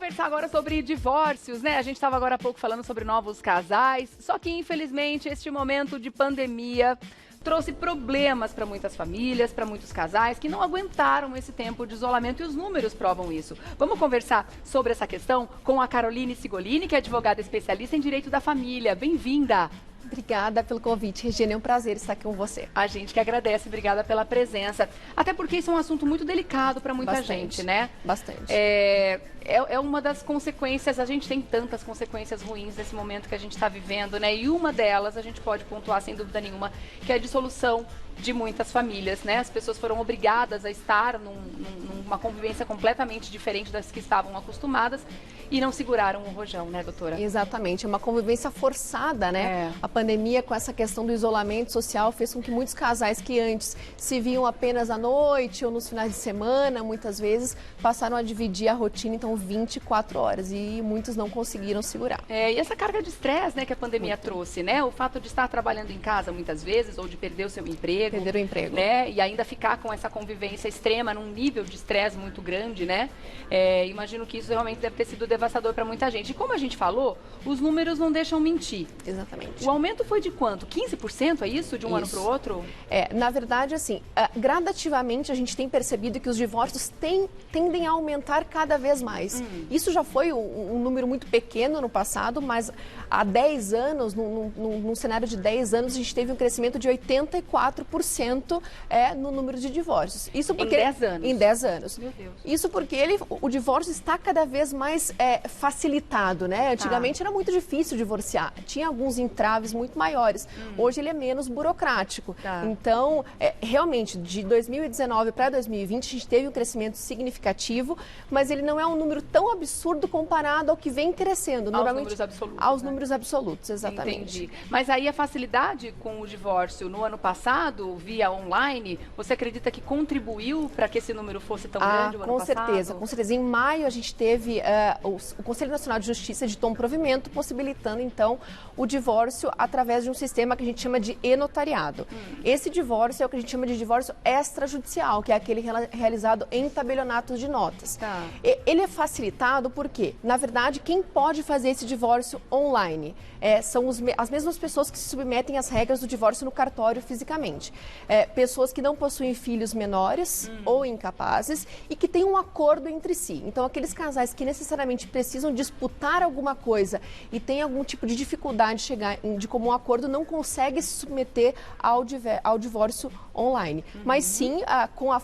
conversar agora sobre divórcios, né? A gente estava agora há pouco falando sobre novos casais, só que infelizmente este momento de pandemia trouxe problemas para muitas famílias, para muitos casais que não aguentaram esse tempo de isolamento e os números provam isso. Vamos conversar sobre essa questão com a Caroline Sigolini, que é advogada especialista em direito da família. Bem-vinda! Obrigada pelo convite, Regina. É um prazer estar aqui com você. A gente que agradece, obrigada pela presença. Até porque isso é um assunto muito delicado para muita gente, né? Bastante. É uma das consequências, a gente tem tantas consequências ruins nesse momento que a gente está vivendo, né? E uma delas, a gente pode pontuar sem dúvida nenhuma, que é a dissolução de muitas famílias, né? As pessoas foram obrigadas a estar numa convivência completamente diferente das que estavam acostumadas e não seguraram o rojão, né, doutora? Exatamente, é uma convivência forçada, né? A pandemia, com essa questão do isolamento social, fez com que muitos casais que antes se viam apenas à noite ou nos finais de semana, muitas vezes, passaram a dividir a rotina, então, 24 horas, e muitos não conseguiram segurar. E essa carga de estresse, né, que a pandemia trouxe, né? O fato de estar trabalhando em casa muitas vezes, ou de perder o seu emprego. Perder o emprego. Né? E ainda ficar com essa convivência extrema, num nível de estresse muito grande, né? Imagino que isso realmente deve ter sido devastador para muita gente. E como a gente falou, os números não deixam mentir. Exatamente. O aumento foi de quanto? 15%, é isso? De um ano para o outro? Na verdade, assim, gradativamente a gente tem percebido que os divórcios tendem a aumentar cada vez mais. Isso já foi um número muito pequeno no passado, mas há 10 anos, num cenário de 10 anos, a gente teve um crescimento de 84% no número de divórcios. Isso porque, em 10 anos? Em 10 anos. Meu Deus. Isso porque o divórcio está cada vez mais facilitado, né? Antigamente era muito difícil divorciar, tinha alguns entraves muito maiores. Hoje ele é menos burocrático. Então, realmente, de 2019 para 2020, a gente teve um crescimento significativo, mas ele não é um número tão absurdo comparado ao que vem crescendo. Aos números absolutos. Aos números absolutos, exatamente. Entendi. Mas aí a facilidade com o divórcio no ano passado, via online, você acredita que contribuiu para que esse número fosse tão grande o ano passado? Com certeza. Em maio a gente teve o Conselho Nacional de Justiça editou um provimento possibilitando então o divórcio através de um sistema que a gente chama de e-notariado. Esse divórcio é o que a gente chama de divórcio extrajudicial, que é aquele realizado em tabelionatos de notas. Ele é facilitado porque, na verdade, quem pode fazer esse divórcio online são as mesmas pessoas que se submetem às regras do divórcio no cartório fisicamente. Pessoas que não possuem filhos menores ou incapazes e que têm um acordo entre si. Então, aqueles casais que necessariamente precisam disputar alguma coisa e têm algum tipo de dificuldade de chegar de comum acordo, não conseguem se submeter ao divórcio online. Mas sim, com a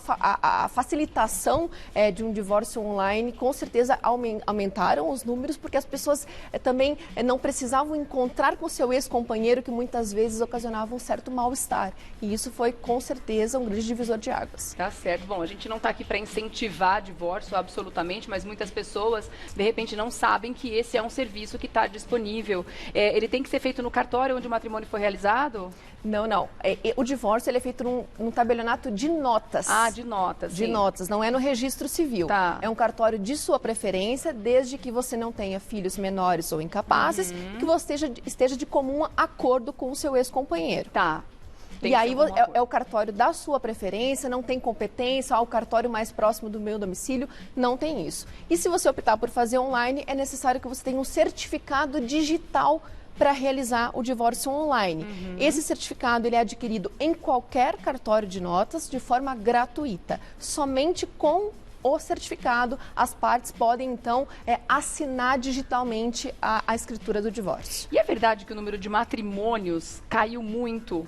facilitação de um divórcio online, com certeza aumentaram os números, porque as pessoas também não precisavam encontrar com seu ex-companheiro, que muitas vezes ocasionava um certo mal-estar. E isso foi, com certeza, um grande divisor de águas. Tá certo. Bom, a gente não está aqui para incentivar divórcio, absolutamente, mas muitas pessoas, de repente, não sabem que esse é um serviço que está disponível. Ele tem que ser feito no cartório onde o matrimônio foi realizado? Não. O divórcio ele é feito num tabelionato de notas. De notas, sim. De notas, não é no registro civil. É um cartório de sua preferência, desde que você não tenha filhos menores ou incapazes, que você esteja de comum acordo com o seu ex-companheiro. E aí é o cartório da sua preferência, não tem competência, o cartório mais próximo do meu domicílio, não tem isso. E se você optar por fazer online, é necessário que você tenha um certificado digital para realizar o divórcio online. Esse certificado ele é adquirido em qualquer cartório de notas de forma gratuita. Somente com o certificado, as partes podem, então, assinar digitalmente a escritura do divórcio. E é verdade que o número de matrimônios caiu muito?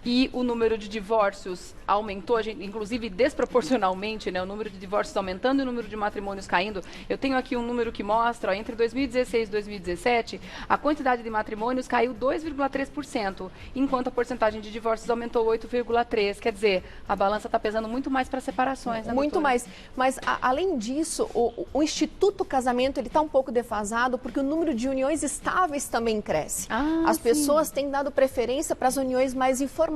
E o número de divórcios aumentou, inclusive desproporcionalmente, né? O número de divórcios aumentando e o número de matrimônios caindo. Eu tenho aqui um número que mostra, entre 2016 e 2017, a quantidade de matrimônios caiu 2,3%, enquanto a porcentagem de divórcios aumentou 8,3%. Quer dizer, a balança está pesando muito mais para separações, né, muito doutora? mais. Mas, além disso, o Instituto Casamento está um pouco defasado, porque o número de uniões estáveis também cresce. As pessoas têm dado preferência para as uniões mais informais.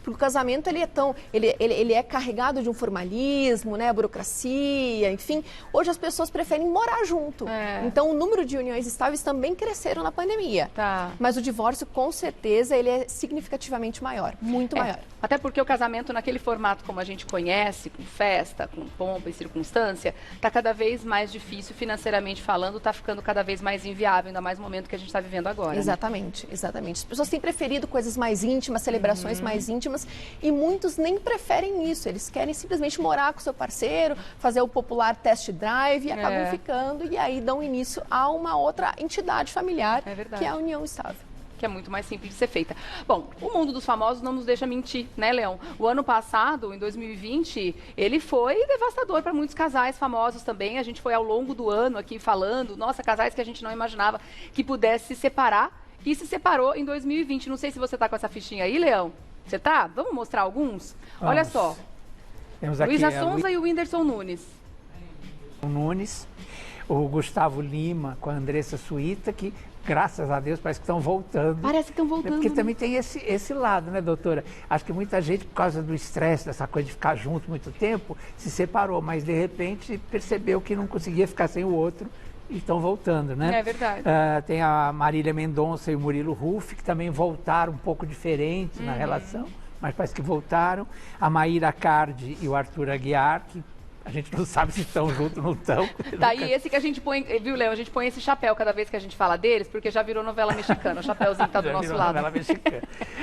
Porque o casamento ele é carregado de um formalismo, né, burocracia, enfim. Hoje as pessoas preferem morar junto. Então o número de uniões estáveis também cresceram na pandemia. Mas o divórcio, com certeza, ele é significativamente maior, muito maior. Até porque o casamento naquele formato como a gente conhece, com festa, com pompa e circunstância, está cada vez mais difícil financeiramente falando, está ficando cada vez mais inviável, ainda mais no momento que a gente está vivendo agora. Exatamente, né? Exatamente. As pessoas têm preferido coisas mais íntimas, celebrações mais íntimas, e muitos nem preferem isso. Eles querem simplesmente morar com o seu parceiro, fazer o popular test drive e acabam ficando, e aí dão início a uma outra entidade familiar, que é a união estável. Que é muito mais simples de ser feita. Bom, o mundo dos famosos não nos deixa mentir, né, Leão? O ano passado, em 2020, ele foi devastador para muitos casais famosos também. A gente foi ao longo do ano aqui falando, nossa, casais que a gente não imaginava que pudesse se separar, e se separou em 2020. Não sei se você tá com essa fichinha aí, Leão. Você tá? Vamos mostrar alguns? Vamos. Olha só. Temos aqui Luísa Sonza e o Whindersson Nunes. O Gustavo Lima com a Andressa Suíta, que graças a Deus parece que estão voltando. Parece que estão voltando. Porque também tem esse lado, né, doutora? Acho que muita gente, por causa do estresse, dessa coisa de ficar junto muito tempo, se separou, mas de repente percebeu que não conseguia ficar sem o outro e estão voltando, né? É verdade. Tem a Marília Mendonça e o Murilo Huff, que também voltaram um pouco diferente na relação, mas parece que voltaram. A Maíra Cardi e o Arthur Aguiar, que a gente não sabe se estão juntos ou não estão. Daí esse que a gente põe, viu, Léo? A gente põe esse chapéu cada vez que a gente fala deles, porque já virou novela mexicana. O chapéuzinho tá do Já nosso virou lado. novela mexicana.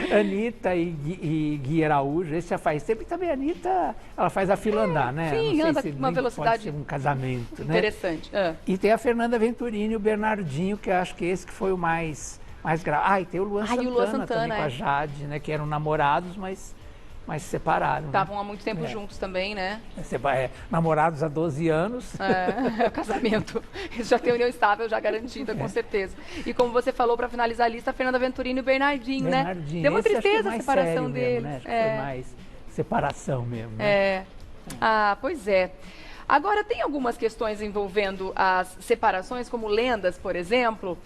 Anitta e Gui Araújo, esse já faz tempo. E também a Anitta, ela faz a fila andar, né? Sim, não sei anda se com uma nem velocidade pode ser um casamento, né? Interessante. E tem a Fernanda Venturini e o Bernardinho, que eu acho que esse que foi o mais grave. E tem o Luan Santana também com a Jade, né? Que eram namorados, mas se separaram. Estavam há muito tempo juntos também, né? Namorados há 12 anos. É o casamento. Isso já tem união estável, já garantida, com certeza. E como você falou, para finalizar a lista, a Fernanda Venturini e o Bernardinho, né? Deu uma tristeza a separação deles. Mesmo, né? Acho que foi mais separação mesmo. Né? Pois é. Agora, tem algumas questões envolvendo as separações, como lendas, por exemplo.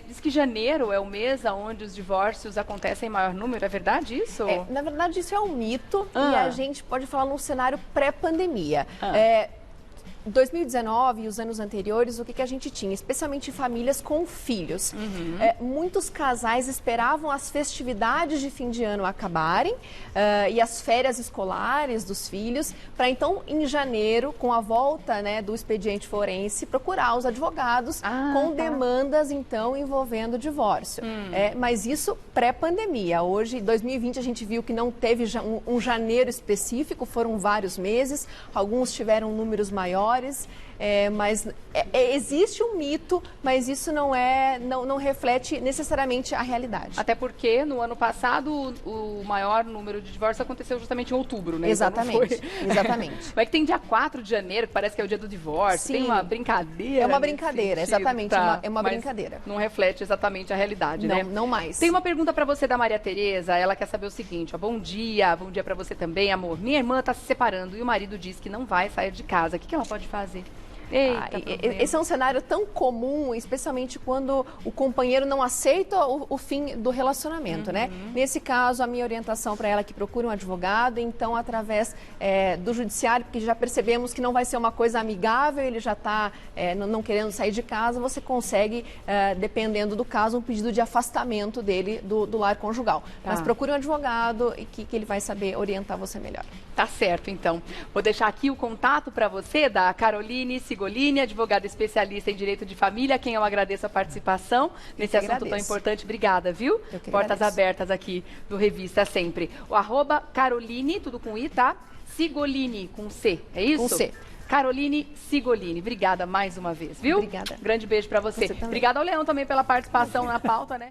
Diz que janeiro é o mês onde os divórcios acontecem em maior número. É verdade isso? Na verdade, isso é um mito e a gente pode falar num cenário pré-pandemia. 2019 e os anos anteriores, o que a gente tinha? Especialmente famílias com filhos. Muitos casais esperavam as festividades de fim de ano acabarem e as férias escolares dos filhos, para então, em janeiro, com a volta, né, do expediente forense, procurar os advogados com demandas, então, envolvendo o divórcio. Mas isso pré-pandemia. Hoje, em 2020, a gente viu que não teve um janeiro específico, foram vários meses, alguns tiveram números maiores. Mas existe um mito, mas isso não reflete necessariamente a realidade. Até porque no ano passado o maior número de divórcios aconteceu justamente em outubro, né? Exatamente, então exatamente. Mas que tem dia 4 de janeiro, que parece que é o dia do divórcio, tem uma brincadeira. É uma brincadeira, exatamente, é uma brincadeira. Não reflete exatamente a realidade, né? Não mais. Tem uma pergunta para você da Maria Tereza, ela quer saber o seguinte, bom dia para você também, amor. Minha irmã está se separando e o marido diz que não vai sair de casa. O que ela pode fazer? Esse é um cenário tão comum, especialmente quando o companheiro não aceita o fim do relacionamento, né? Nesse caso, a minha orientação para ela é que procure um advogado, então através do judiciário, porque já percebemos que não vai ser uma coisa amigável, ele já está não querendo sair de casa, você consegue, dependendo do caso, um pedido de afastamento dele do lar conjugal. Mas procure um advogado e que ele vai saber orientar você melhor. Tá certo, então. Vou deixar aqui o contato para você da Caroline Sigolini, advogada especialista em direito de família, a quem eu agradeço a participação nesse assunto tão importante. Obrigada, viu? Portas abertas aqui do Revista sempre. O @Caroline, tudo com I, tá? Sigolini, com C, é isso? Com C. Caroline Sigolini. Obrigada mais uma vez, viu? Obrigada. Grande beijo para você. Obrigada ao Leão também pela participação na pauta, né?